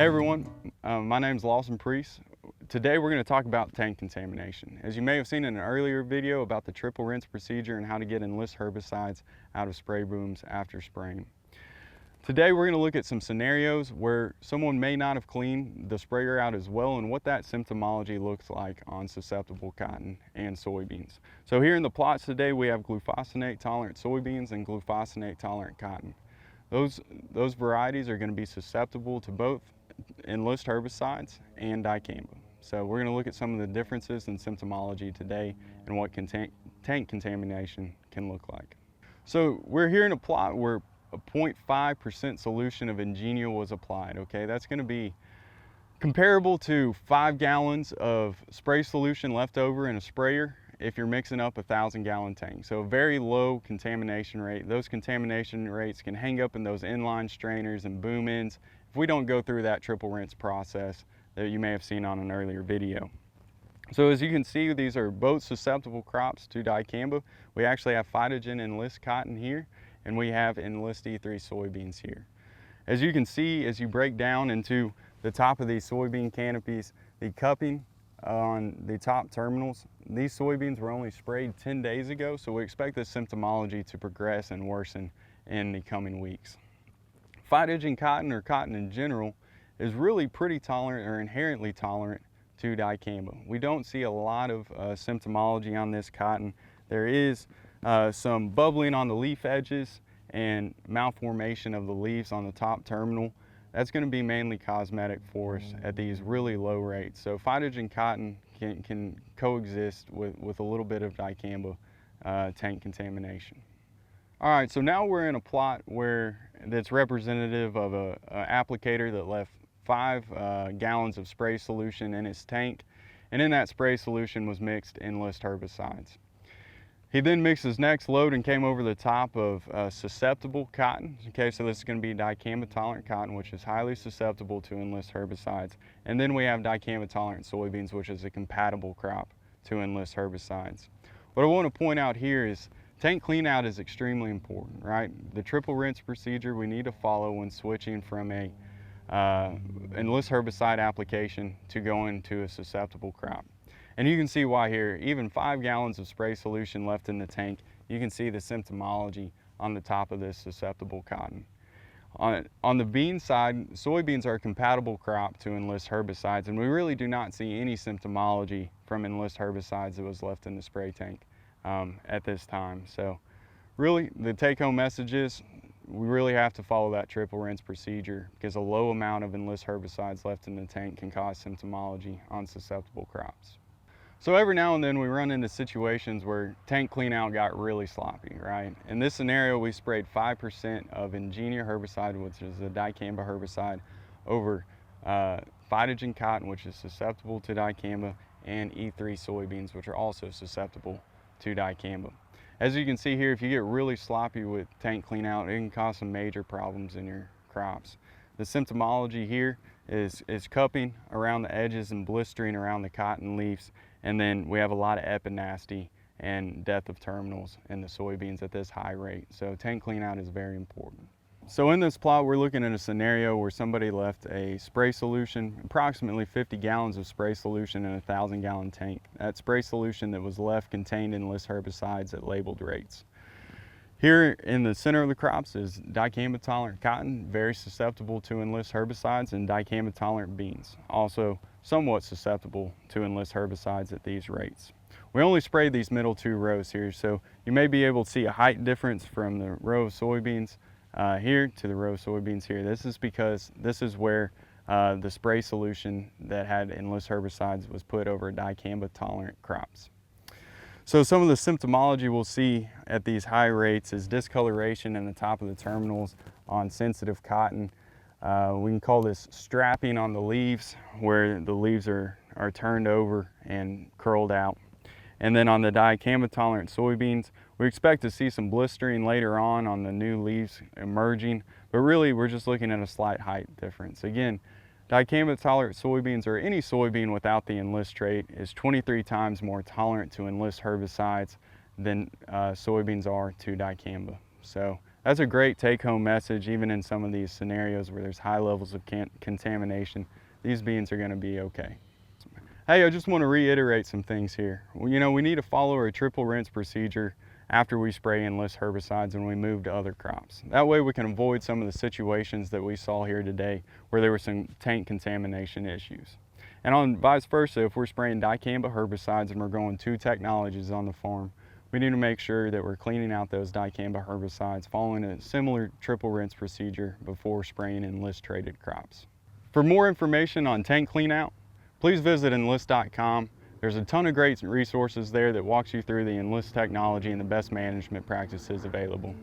Hey everyone, my name is Lawson Priest. Today we're going to talk about tank contamination. As you may have seen in an earlier video about the triple rinse procedure and how to get Enlist herbicides out of spray booms after spraying. Today we're going to look at some scenarios where someone may not have cleaned the sprayer out as well and what that symptomology looks like on susceptible cotton and soybeans. So here in the plots today we have glufosinate tolerant soybeans and glufosinate tolerant cotton. Those varieties are going to be susceptible to both Enlist herbicides and dicamba. So we're going to look at some of the differences in symptomology today and what tank contamination can look like. So we're here in a plot where a 0.5% solution of Ingenia was applied, okay? That's going to be comparable to 5 gallons of spray solution left over in a sprayer if you're mixing up a 1,000-gallon tank. So a very low contamination rate. Those contamination rates can hang up in those inline strainers and boom ends if we don't go through that triple rinse process that you may have seen on an earlier video. So as you can see, these are both susceptible crops to dicamba. We actually have Phytogen Enlist cotton here, and we have Enlist E3 soybeans here. As you can see, as you break down into the top of these soybean canopies, the cupping on the top terminals, these soybeans were only sprayed 10 days ago, so we expect this symptomology to progress and worsen in the coming weeks. Phytogen cotton, or cotton in general, is really pretty tolerant or inherently tolerant to dicamba. We don't see a lot of symptomology on this cotton. There is some bubbling on the leaf edges and malformation of the leaves on the top terminal. That's going to be mainly cosmetic for us at these really low rates. So Phytogen cotton can coexist with a little bit of dicamba tank contamination. All right, so now we're in a plot that's representative of an applicator that left 5 gallons of spray solution in his tank, and in that spray solution was mixed Enlist herbicides. He then mixed his next load and came over the top of susceptible cotton. Okay, so this is going to be dicamba tolerant cotton, which is highly susceptible to Enlist herbicides. And then we have dicamba tolerant soybeans, which is a compatible crop to Enlist herbicides. What I want to point out here is tank clean out is extremely important, right? The triple rinse procedure we need to follow when switching from a Enlist herbicide application to going to a susceptible crop. And you can see why here. Even 5 gallons of spray solution left in the tank, you can see the symptomology on the top of this susceptible cotton. On the bean side, soybeans are a compatible crop to Enlist herbicides, and we really do not see any symptomology from Enlist herbicides that was left in the spray tank at this time. So really, the take-home message is we really have to follow that triple rinse procedure because a low amount of Enlist herbicides left in the tank can cause symptomology on susceptible crops. So every now and then we run into situations where tank clean out got really sloppy, right? In this scenario, we sprayed 5% of Ingenia herbicide, which is a dicamba herbicide, over Phytogen cotton, which is susceptible to dicamba, and E3 soybeans, which are also susceptible to dicamba. As you can see here, if you get really sloppy with tank clean out, it can cause some major problems in your crops. The symptomology here is cupping around the edges and blistering around the cotton leaves. And then we have a lot of epinasty and death of terminals in the soybeans at this high rate. So tank clean out is very important. So in this plot, we're looking at a scenario where somebody left a spray solution, approximately 50 gallons of spray solution in a 1,000-gallon tank. That spray solution that was left contained Enlist herbicides at labeled rates. Here in the center of the crops is dicamba tolerant cotton, very susceptible to Enlist herbicides, and dicamba tolerant beans, also somewhat susceptible to Enlist herbicides at these rates. We only sprayed these middle 2 rows here, so you may be able to see a height difference from the row of soybeans here to the row of soybeans here. This is because this is where the spray solution that had Enlist herbicides was put over dicamba tolerant crops. So some of the symptomology we'll see at these high rates is discoloration in the top of the terminals on sensitive cotton. We can call this strapping on the leaves, where the leaves are turned over and curled out. And then on the dicamba tolerant soybeans, we expect to see some blistering later on the new leaves emerging, but really we're just looking at a slight height difference. Again, dicamba tolerant soybeans, or any soybean without the Enlist trait, is 23 times more tolerant to Enlist herbicides than soybeans are to dicamba. So That's a great take-home message, even in some of these scenarios where there's high levels of contamination. These beans are going to be okay. Hey, I just want to reiterate some things here. Well, we need to follow a triple rinse procedure after we spray Enlist herbicides and we move to other crops. That way we can avoid some of the situations that we saw here today where there were some tank contamination issues. And on vice versa, if we're spraying dicamba herbicides and we're growing 2 technologies on the farm, we need to make sure that we're cleaning out those dicamba herbicides following a similar triple rinse procedure before spraying Enlist traded crops. For more information on tank cleanout, please visit enlist.com. There's a ton of great resources there that walks you through the Enlist technology and the best management practices available.